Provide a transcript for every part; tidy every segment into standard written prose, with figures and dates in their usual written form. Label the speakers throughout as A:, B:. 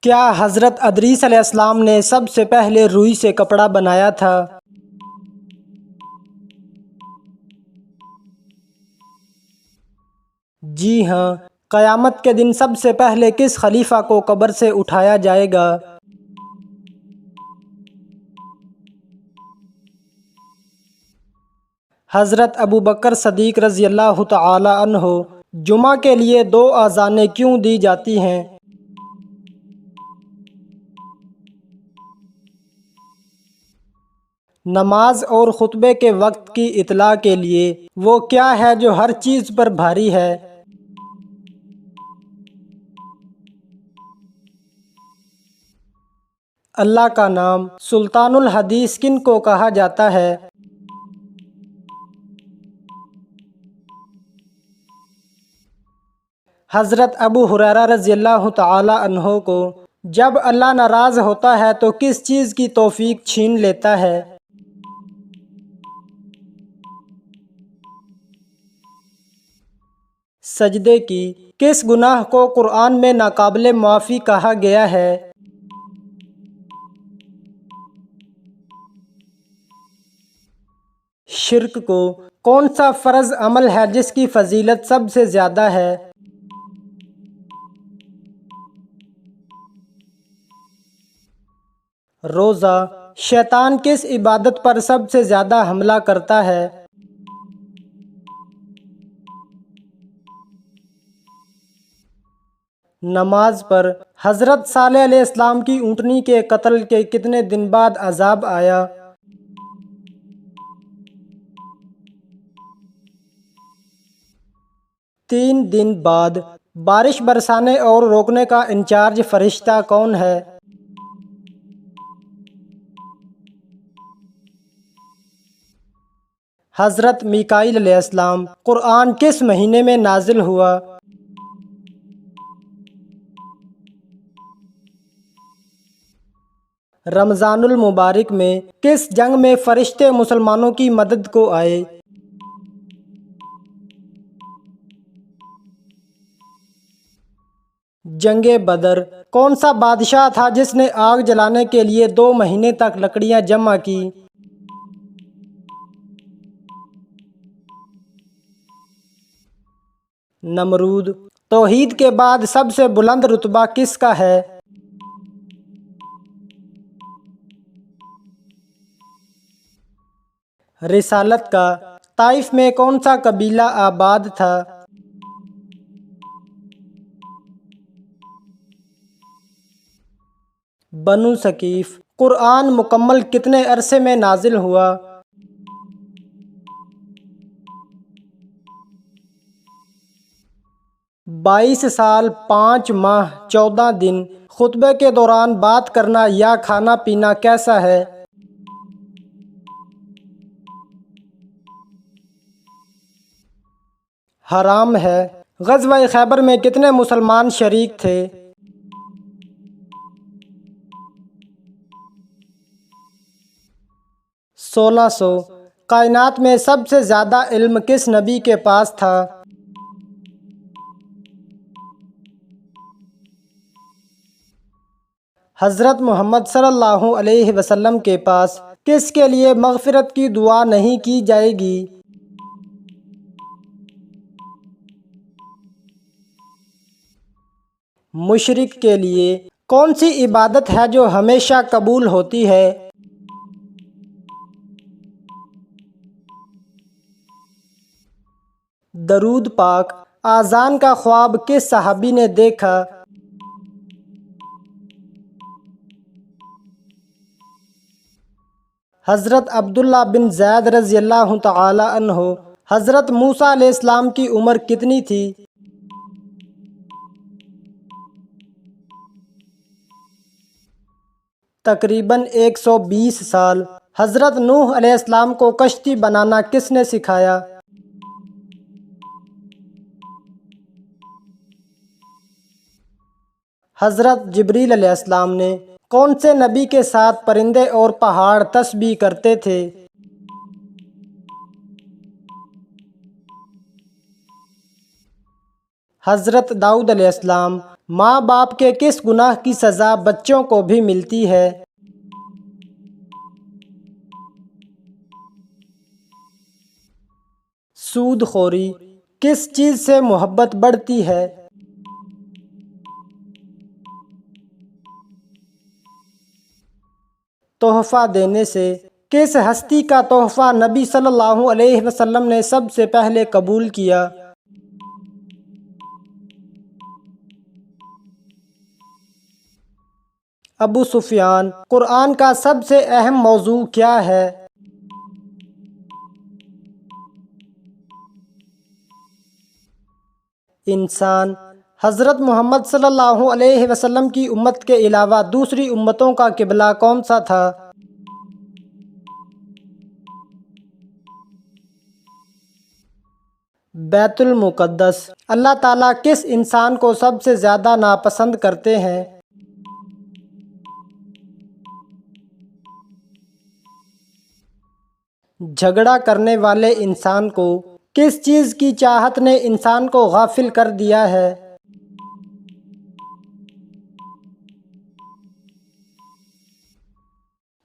A: کیا حضرت ادریس علیہ السلام نے سب سے پہلے روئی سے کپڑا بنایا تھا؟ جی ہاں۔ قیامت کے دن سب سے پہلے کس خلیفہ کو قبر سے اٹھایا جائے گا؟ حضرت ابوبکر صدیق رضی اللہ تعالی عنہ۔ جمعہ کے لیے 2 اذانیں کیوں دی جاتی ہیں؟ نماز اور خطبے کے وقت کی اطلاع کے لیے۔ وہ کیا ہے جو ہر چیز پر بھاری ہے؟ اللہ کا نام۔ سلطان الحدیث کن کو کہا جاتا ہے؟ حضرت ابو ہریرہ رضی اللہ تعالی عنہ کو جب اللہ ناراض ہوتا ہے تو کس چیز کی توفیق چھین لیتا ہے؟ سجدے کی۔ کس گناہ کو قرآن میں ناقابل معافی کہا گیا ہے؟ شرک کو۔ کون سا فرض عمل ہے جس کی فضیلت سب سے زیادہ ہے؟ روزہ۔ شیطان کس عبادت پر سب سے زیادہ حملہ کرتا ہے؟ نماز پر۔ حضرت صالح علیہ السلام کی اونٹنی کے قتل کے کتنے دن بعد عذاب آیا؟ 3 دن بعد۔ بارش برسانے اور روکنے کا انچارج فرشتہ کون ہے؟ حضرت میکائیل علیہ السلام۔ قرآن کس مہینے میں نازل ہوا؟ رمضان المبارک میں۔ کس جنگ میں فرشتے مسلمانوں کی مدد کو آئے؟ جنگ بدر۔ کون سا بادشاہ تھا جس نے آگ جلانے کے لیے 2 مہینے تک لکڑیاں جمع کی؟ نمرود۔ توحید کے بعد سب سے بلند رتبہ کس کا ہے؟ رسالت کا۔ طائف میں کون سا قبیلہ آباد تھا؟ بنو ثقیف۔ قرآن مکمل کتنے عرصے میں نازل ہوا؟ بائیس سال 5 ماہ 14 دن۔ خطبے کے دوران بات کرنا یا کھانا پینا کیسا ہے؟ حرام ہے۔ غزوہ خیبر میں کتنے مسلمان شریک تھے؟ 1600۔ کائنات میں سب سے زیادہ علم کس نبی کے پاس تھا؟ حضرت محمد صلی اللہ علیہ وسلم کے پاس کس کے لیے مغفرت کی دعا نہیں کی جائے گی؟ مشرک کے لیے۔ کون سی عبادت ہے جو ہمیشہ قبول ہوتی ہے؟ درود پاک۔ اذان کا خواب کس صحابی نے دیکھا؟ حضرت عبداللہ بن زید رضی اللہ تعالی عنہ۔ حضرت موسیٰ علیہ السلام کی عمر کتنی تھی؟ تقریباً 120 سال۔ حضرت نوح علیہ السلام کو کشتی بنانا کس نے سکھایا؟ حضرت جبریل علیہ السلام نے۔ کون سے نبی کے ساتھ پرندے اور پہاڑ تسبیح کرتے تھے؟ حضرت داؤد علیہ السلام۔ ماں باپ کے کس گناہ کی سزا بچوں کو بھی ملتی ہے؟ سود خوری۔ کس چیز سے محبت بڑھتی ہے؟ تحفہ دینے سے۔ کس ہستی کا تحفہ نبی صلی اللہ علیہ وسلم نے سب سے پہلے قبول کیا؟ ابو سفیان۔ قرآن کا سب سے اہم موضوع کیا ہے؟ انسان۔ حضرت محمد صلی اللہ علیہ وسلم کی امت کے علاوہ دوسری امتوں کا قبلہ کون سا تھا؟ بیت المقدس۔ اللہ تعالیٰ کس انسان کو سب سے زیادہ ناپسند کرتے ہیں؟ جھگڑا کرنے والے انسان کو۔ کس چیز کی چاہت نے انسان کو غافل کر دیا ہے؟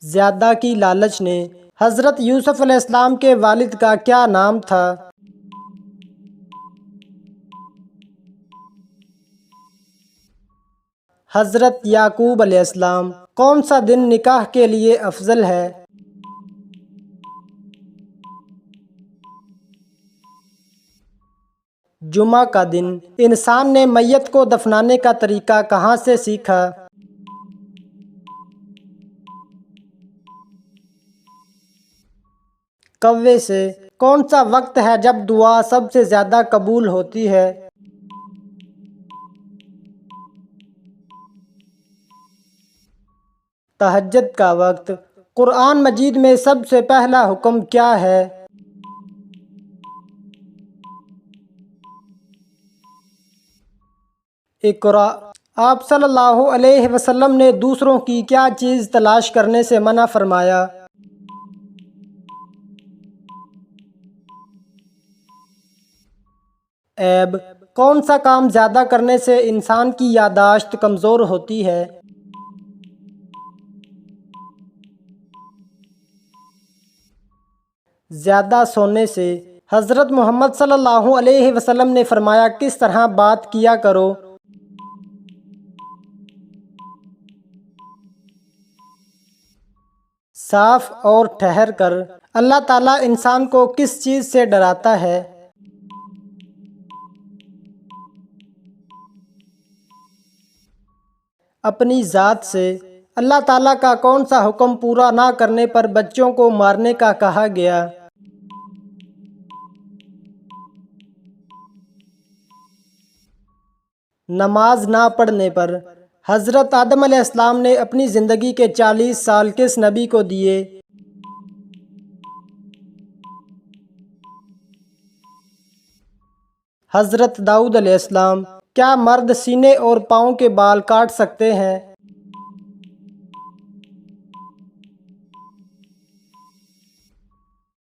A: زیادہ کی لالچ نے۔ حضرت یوسف علیہ السلام کے والد کا کیا نام تھا؟ حضرت یعقوب علیہ السلام۔ کون سا دن نکاح کے لیے افضل ہے؟ جمعہ کا دن۔ انسان نے میت کو دفنانے کا طریقہ کہاں سے سیکھا؟ کوے سے۔ کون سا وقت ہے جب دعا سب سے زیادہ قبول ہوتی ہے؟ تہجد کا وقت۔ قرآن مجید میں سب سے پہلا حکم کیا ہے؟ اقرأ۔ آپ صلی اللہ علیہ وسلم نے دوسروں کی کیا چیز تلاش کرنے سے منع فرمایا؟ عیب۔ کون سا کام زیادہ کرنے سے انسان کی یادداشت کمزور ہوتی ہے؟ زیادہ سونے سے۔ حضرت محمد صلی اللہ علیہ وسلم نے فرمایا کس طرح بات کیا کرو؟ صاف اور ٹھہر کر۔ اللہ تعالیٰ انسان کو کس چیز سے ڈراتا ہے؟ اپنی ذات سے۔ اللہ تعالیٰ کا کون سا حکم پورا نہ کرنے پر بچوں کو مارنے کا کہا گیا؟ نماز نہ پڑھنے پر۔ حضرت آدم علیہ السلام نے اپنی زندگی کے 40 سال کس نبی کو دیے؟ حضرت داؤد علیہ السلام۔ کیا مرد سینے اور پاؤں کے بال کاٹ سکتے ہیں؟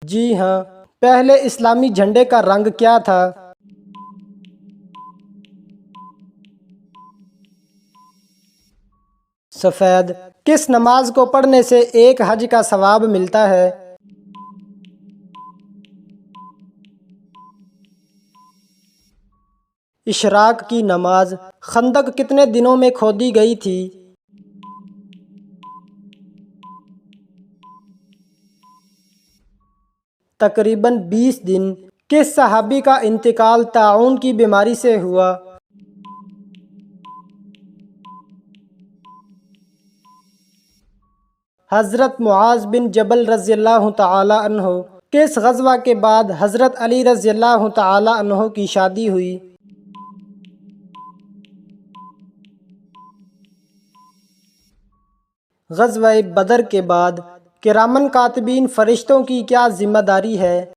A: جی ہاں۔ پہلے اسلامی جھنڈے کا رنگ کیا تھا؟ سفید۔ کس نماز کو پڑھنے سے ایک حج کا ثواب ملتا ہے؟ اشراق کی نماز۔ خندق کتنے دنوں میں کھودی گئی تھی؟ تقریباً 20 دن۔ کس صحابی کا انتقال طاعون کی بیماری سے ہوا؟ حضرت معاذ بن جبل رضی اللہ تعالی عنہ۔ کس غزوہ کے بعد حضرت علی رضی اللہ تعالی عنہ کی شادی ہوئی؟ غزوہ بدر کے بعد کرامن کاتبین فرشتوں کی کیا ذمہ داری ہے؟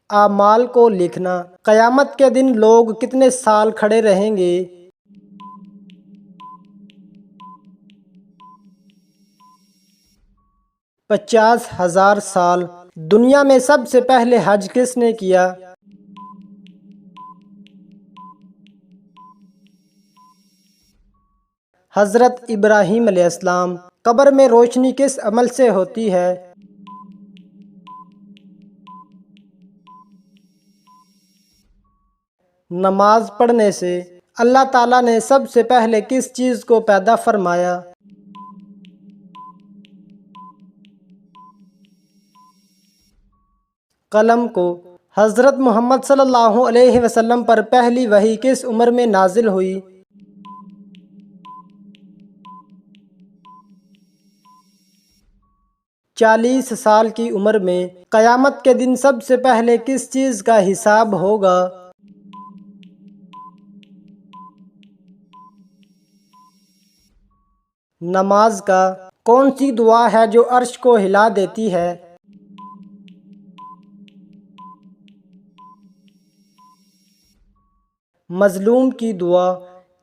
A: اعمال کو لکھنا۔ قیامت کے دن لوگ کتنے سال کھڑے رہیں گے؟ 50,000 سال۔ دنیا میں سب سے پہلے حج کس نے کیا؟ حضرت ابراہیم علیہ السلام۔ قبر میں روشنی کس عمل سے ہوتی ہے؟ نماز پڑھنے سے۔ اللہ تعالیٰ نے سب سے پہلے کس چیز کو پیدا فرمایا؟ قلم کو۔ حضرت محمد صلی اللہ علیہ وسلم پر پہلی وحی کس عمر میں نازل ہوئی؟ 40 سال کی عمر میں۔ قیامت کے دن سب سے پہلے کس چیز کا حساب ہوگا؟ نماز کا۔ کون سی دعا ہے جو عرش کو ہلا دیتی ہے؟ مظلوم کی دعا۔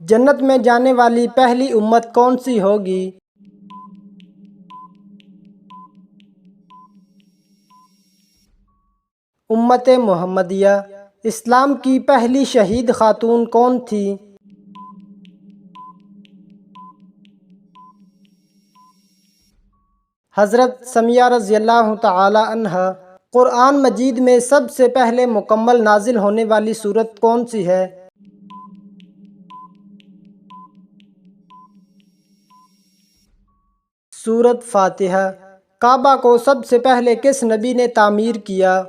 A: جنت میں جانے والی پہلی امت کون سی ہوگی؟ امت محمدیہ۔ اسلام کی پہلی شہید خاتون کون تھی؟ حضرت سمیہ رضی اللہ تعالی عنہا۔ قرآن مجید میں سب سے پہلے مکمل نازل ہونے والی سورت کون سی ہے؟ سورت فاتحہ۔ کعبہ کو سب سے پہلے کس نبی نے تعمیر کیا؟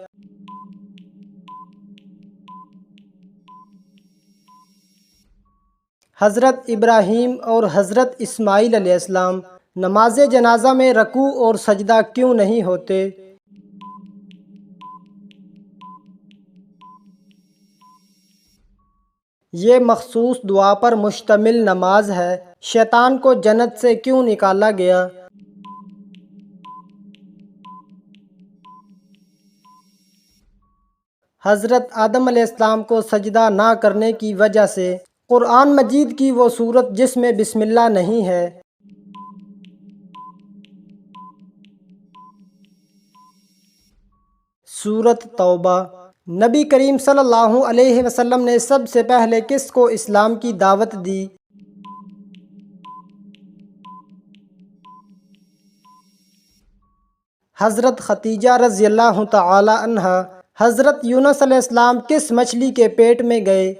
A: حضرت ابراہیم اور حضرت اسماعیل علیہ السلام۔ نماز جنازہ میں رکوع اور سجدہ کیوں نہیں ہوتے؟ یہ مخصوص دعا پر مشتمل نماز ہے۔ شیطان کو جنت سے کیوں نکالا گیا؟ حضرت آدم علیہ السلام کو سجدہ نہ کرنے کی وجہ سے۔ قرآن مجید کی وہ سورت جس میں بسم اللہ نہیں ہے؟ سورت توبہ۔ نبی کریم صلی اللہ علیہ وسلم نے سب سے پہلے کس کو اسلام کی دعوت دی؟ حضرت خدیجہ رضی اللہ تعالی عنہا۔ حضرت یونس علیہ السلام کس مچھلی کے پیٹ میں گئے؟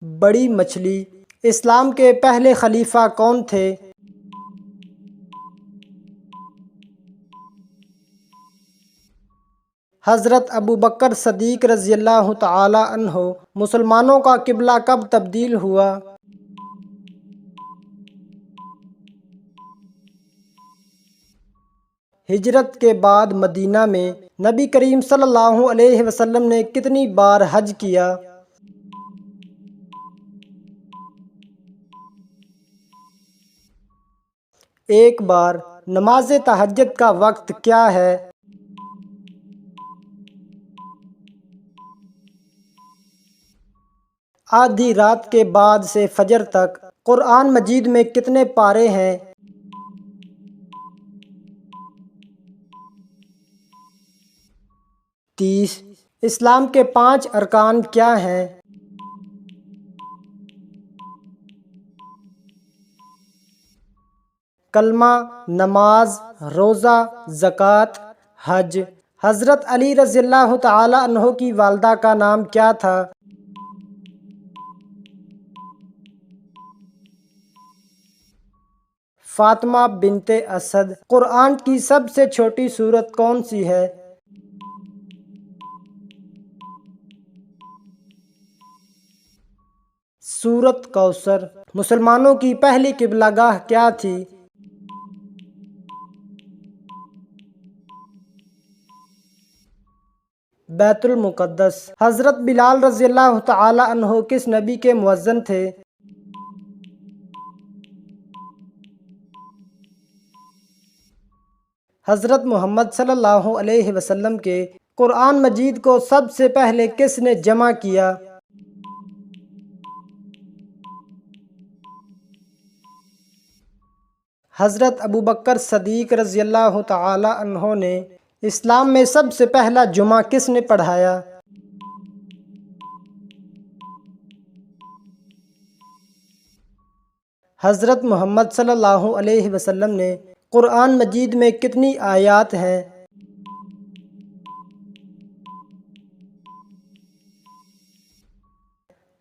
A: بڑی مچھلی۔ اسلام کے پہلے خلیفہ کون تھے؟ حضرت ابوبکر صدیق رضی اللہ تعالی عنہ۔ مسلمانوں کا قبلہ کب تبدیل ہوا؟ ہجرت کے بعد مدینہ میں۔ نبی کریم صلی اللہ علیہ وسلم نے کتنی بار حج کیا؟ ایک بار۔ نماز تہجد کا وقت کیا ہے؟ آدھی رات کے بعد سے فجر تک۔ قرآن مجید میں کتنے پارے ہیں؟ 30۔ اسلام کے 5 ارکان کیا ہیں؟ کلمہ، نماز، روزہ، زکوٰۃ، حج۔ حضرت علی رضی اللہ تعالی عنہ کی والدہ کا نام کیا تھا؟ فاطمہ بنت اسد۔ قرآن کی سب سے چھوٹی سورت کون سی ہے؟ سورت کوثر۔ مسلمانوں کی پہلی قبلہ گاہ کیا تھی؟ بیت المقدس۔ حضرت بلال رضی اللہ تعالی عنہ کس نبی کے مؤذن تھے؟ حضرت محمد صلی اللہ علیہ وسلم کے۔ قرآن مجید کو سب سے پہلے کس نے جمع کیا؟ حضرت ابو بکر صدیق رضی اللہ تعالی عنہ نے اسلام میں سب سے پہلا جمعہ کس نے پڑھایا؟ حضرت محمد صلی اللہ علیہ وسلم نے قرآن مجید میں کتنی آیات ہیں؟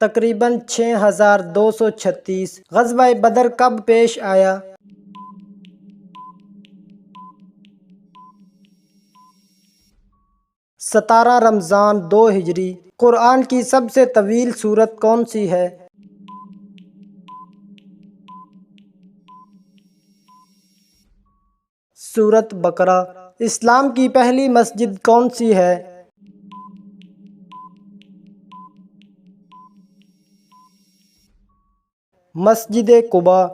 A: تقریباً 6236۔ غزوہ بدر کب پیش آیا؟ 17 رمضان 2 ہجری۔ قرآن کی سب سے طویل سورت کون سی ہے؟ سورت بقرہ۔ اسلام کی پہلی مسجد کون سی ہے؟ مسجد قباء۔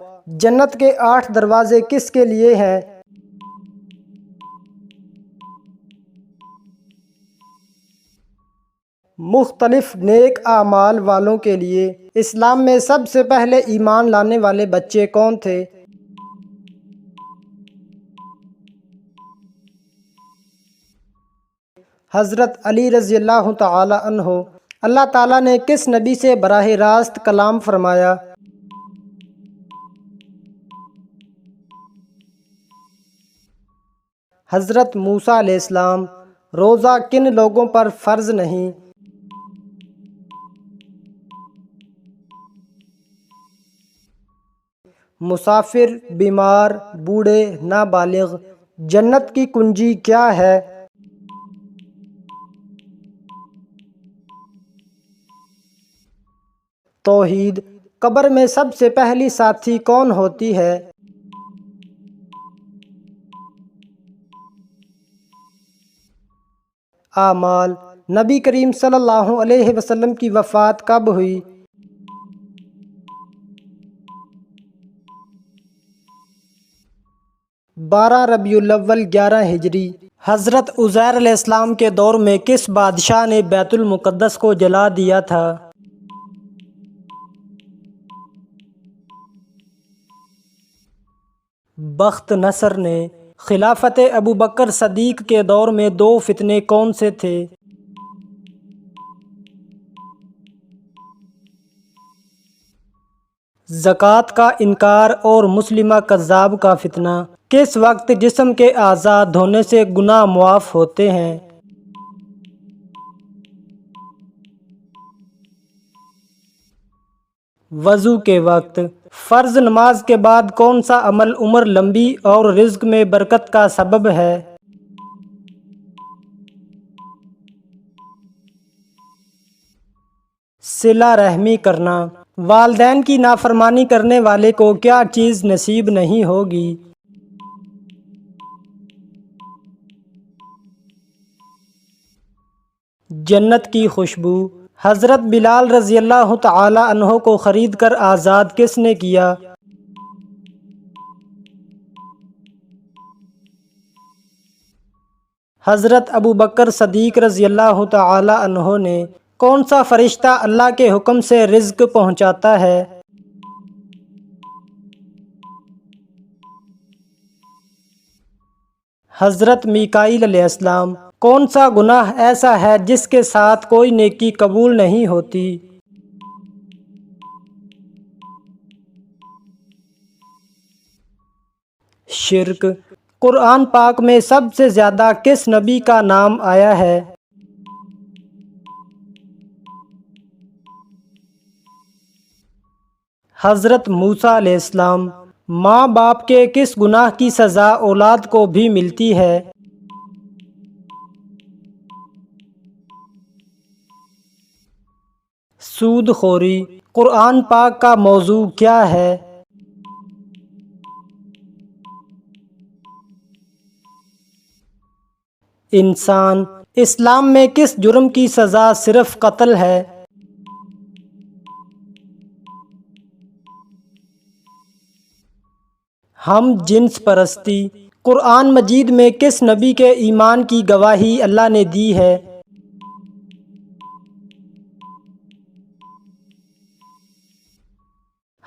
A: جنت کے 8 دروازے کس کے لیے ہیں؟ مختلف نیک اعمال والوں کے لیے۔ اسلام میں سب سے پہلے ایمان لانے والے بچے کون تھے؟ حضرت علی رضی اللہ تعالی عنہ۔ اللہ تعالیٰ نے کس نبی سے براہ راست کلام فرمایا؟ حضرت موسیٰ علیہ السلام۔ روزہ کن لوگوں پر فرض نہیں؟ مسافر، بیمار، بوڑھے، نابالغ۔ جنت کی کنجی کیا ہے؟ توحید۔ قبر میں سب سے پہلی ساتھی کون ہوتی ہے؟ اعمال۔ نبی کریم صلی اللہ علیہ وسلم کی وفات کب ہوئی؟ 12 ربیع الاول 11 ہجری۔ حضرت عزیر علیہ السلام کے دور میں کس بادشاہ نے بیت المقدس کو جلا دیا تھا؟ بخت نصر نے۔ خلافت ابو بکر صدیق کے دور میں 2 فتنے کون سے تھے؟ زکوٰۃ کا انکار اور مسلمہ کذاب کا فتنہ۔ کس وقت جسم کے اعضاء دھونے سے گناہ معاف ہوتے ہیں؟ وضو کے وقت۔ فرض نماز کے بعد کون سا عمل عمر لمبی اور رزق میں برکت کا سبب ہے؟ صلہ رحمی کرنا۔ والدین کی نافرمانی کرنے والے کو کیا چیز نصیب نہیں ہوگی؟ جنت کی خوشبو۔ حضرت بلال رضی اللہ تعالی عنہ کو خرید کر آزاد کس نے کیا؟ حضرت ابو بکر صدیق رضی اللہ تعالی عنہ نے۔ کون سا فرشتہ اللہ کے حکم سے رزق پہنچاتا ہے؟ حضرت میکائیل علیہ السلام۔ کون سا گناہ ایسا ہے جس کے ساتھ کوئی نیکی قبول نہیں ہوتی؟ شرک۔ قرآن پاک میں سب سے زیادہ کس نبی کا نام آیا ہے؟ حضرت موسیٰ علیہ السلام۔ ماں باپ کے کس گناہ کی سزا اولاد کو بھی ملتی ہے؟ سود خوری۔ قرآن پاک کا موضوع کیا ہے؟ انسان۔ اسلام میں کس جرم کی سزا صرف قتل ہے؟ ہم جنس پرستی۔ قرآن مجید میں کس نبی کے ایمان کی گواہی اللہ نے دی ہے؟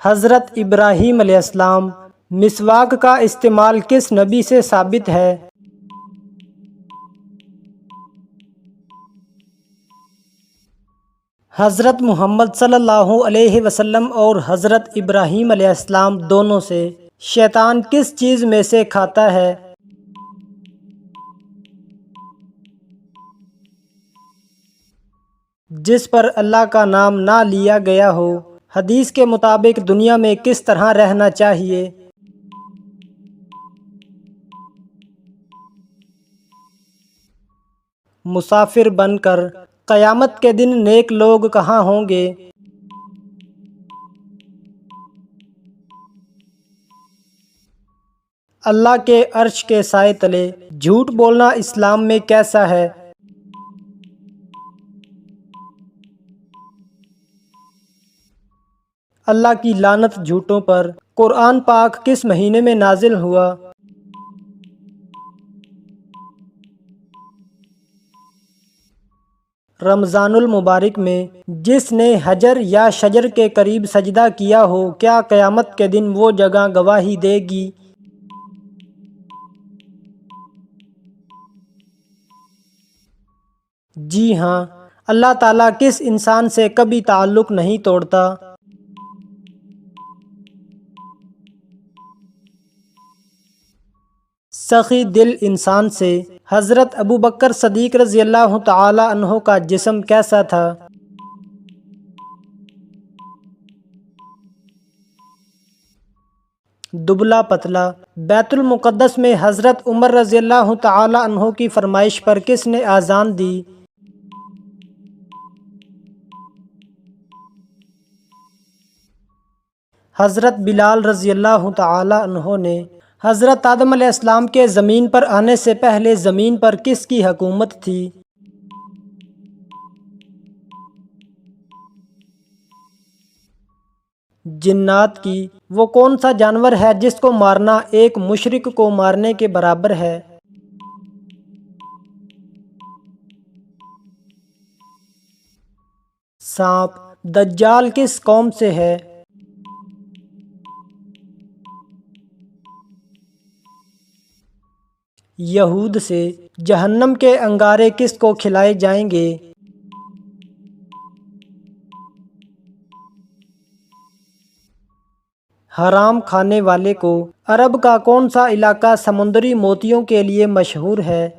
A: حضرت ابراہیم علیہ السلام۔ مسواک کا استعمال کس نبی سے ثابت ہے؟ حضرت محمد صلی اللہ علیہ وسلم اور حضرت ابراہیم علیہ السلام دونوں سے۔ شیطان کس چیز میں سے کھاتا ہے؟ جس پر اللہ کا نام نہ لیا گیا ہو۔ حدیث کے مطابق دنیا میں کس طرح رہنا چاہیے؟ مسافر بن کر۔ قیامت کے دن نیک لوگ کہاں ہوں گے؟ اللہ کے عرش کے سائے تلے۔ جھوٹ بولنا اسلام میں کیسا ہے؟ اللہ کی لعنت جھوٹوں پر۔ قرآن پاک کس مہینے میں نازل ہوا؟ رمضان المبارک میں۔ جس نے حجر یا شجر کے قریب سجدہ کیا ہو، کیا قیامت کے دن وہ جگہ گواہی دے گی؟ جی ہاں۔ اللہ تعالیٰ کس انسان سے کبھی تعلق نہیں توڑتا؟ سخی دل انسان سے۔ حضرت ابوبکر صدیق رضی اللہ تعالی عنہ کا جسم کیسا تھا؟ دبلا پتلا۔ بیت المقدس میں حضرت عمر رضی اللہ تعالی عنہ کی فرمائش پر کس نے اذان دی؟ حضرت بلال رضی اللہ تعالی عنہ نے۔ حضرت آدم علیہ السلام کے زمین پر آنے سے پہلے زمین پر کس کی حکومت تھی؟ جنات کی۔ وہ کون سا جانور ہے جس کو مارنا ایک مشرک کو مارنے کے برابر ہے؟ سانپ۔ دجال کس قوم سے ہے؟ یہود سے۔ جہنم کے انگارے کس کو کھلائے جائیں گے؟ حرام کھانے والے کو۔ عرب کا کون سا علاقہ سمندری موتیوں کے لیے مشہور ہے؟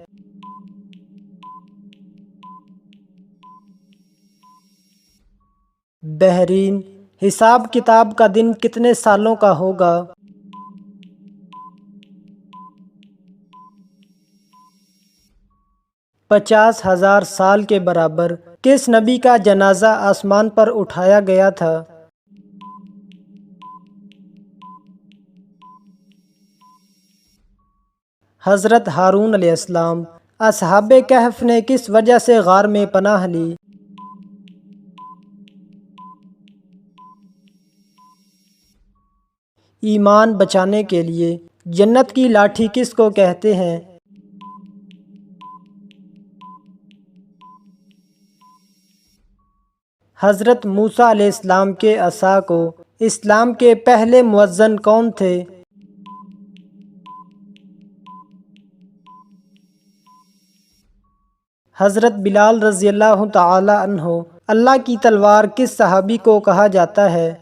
A: بحرین۔ حساب کتاب کا دن کتنے سالوں کا ہوگا؟ 50,000 سال کے برابر۔ کس نبی کا جنازہ آسمان پر اٹھایا گیا تھا؟ حضرت ہارون علیہ السلام۔ اصحاب کہف نے کس وجہ سے غار میں پناہ لی؟ ایمان بچانے کے لیے۔ جنت کی لاٹھی کس کو کہتے ہیں؟ حضرت موسیٰ علیہ السلام کے عصا کو۔ اسلام کے پہلے مؤذن کون تھے؟ حضرت بلال رضی اللہ تعالی عنہ۔ اللہ کی تلوار کس صحابی کو کہا جاتا ہے؟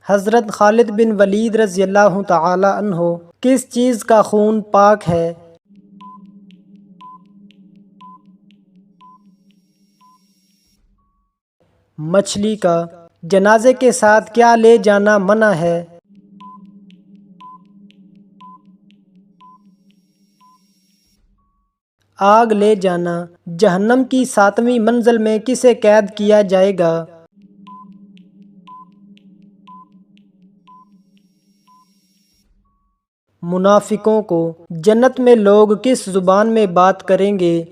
A: حضرت خالد بن ولید رضی اللہ تعالی عنہ۔ کس چیز کا خون پاک ہے؟ مچھلی کا۔ جنازے کے ساتھ کیا لے جانا منع ہے؟ آگ لے جانا۔ جہنم کی 7ویں منزل میں کسے قید کیا جائے گا؟ منافقوں کو۔ جنت میں لوگ کس زبان میں بات کریں گے؟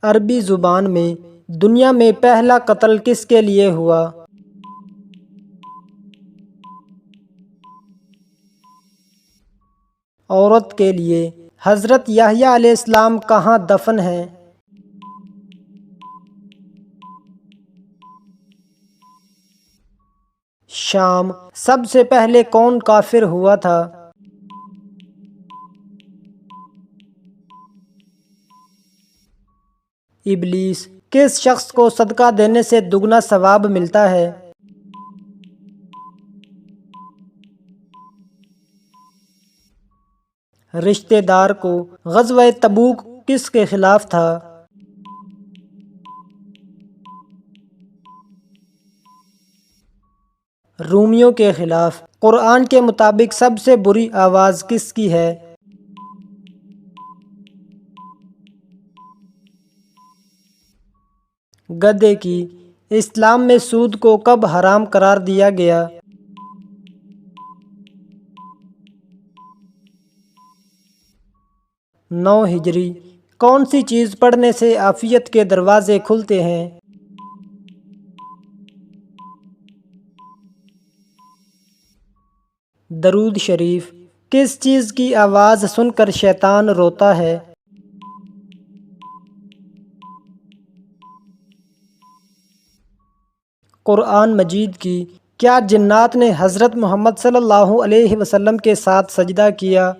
A: عربی زبان میں۔ دنیا میں پہلا قتل کس کے لیے ہوا؟ عورت کے لیے۔ حضرت یحییٰ علیہ السلام کہاں دفن ہیں؟ شام۔ سب سے پہلے کون کافر ہوا تھا؟ ابلیس۔ کس شخص کو صدقہ دینے سے دگنا ثواب ملتا ہے؟ رشتہ دار کو۔ غزوہ تبوک کس کے خلاف تھا؟ رومیوں کے خلاف۔ قرآن کے مطابق سب سے بری آواز کس کی ہے؟ گدھے کی۔ اسلام میں سود کو کب حرام قرار دیا گیا؟ 9 ہجری۔ کون سی چیز پڑھنے سے عافیت کے دروازے کھلتے ہیں؟ درود شریف۔ کس چیز کی آواز سن کر شیطان روتا ہے؟ قرآن مجید کی۔ کیا جنات نے حضرت محمد صلی اللہ علیہ وسلم کے ساتھ سجدہ کیا؟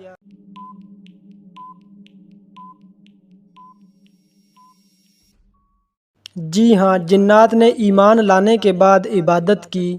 A: جی ہاں، جنات نے ایمان لانے کے بعد عبادت کی۔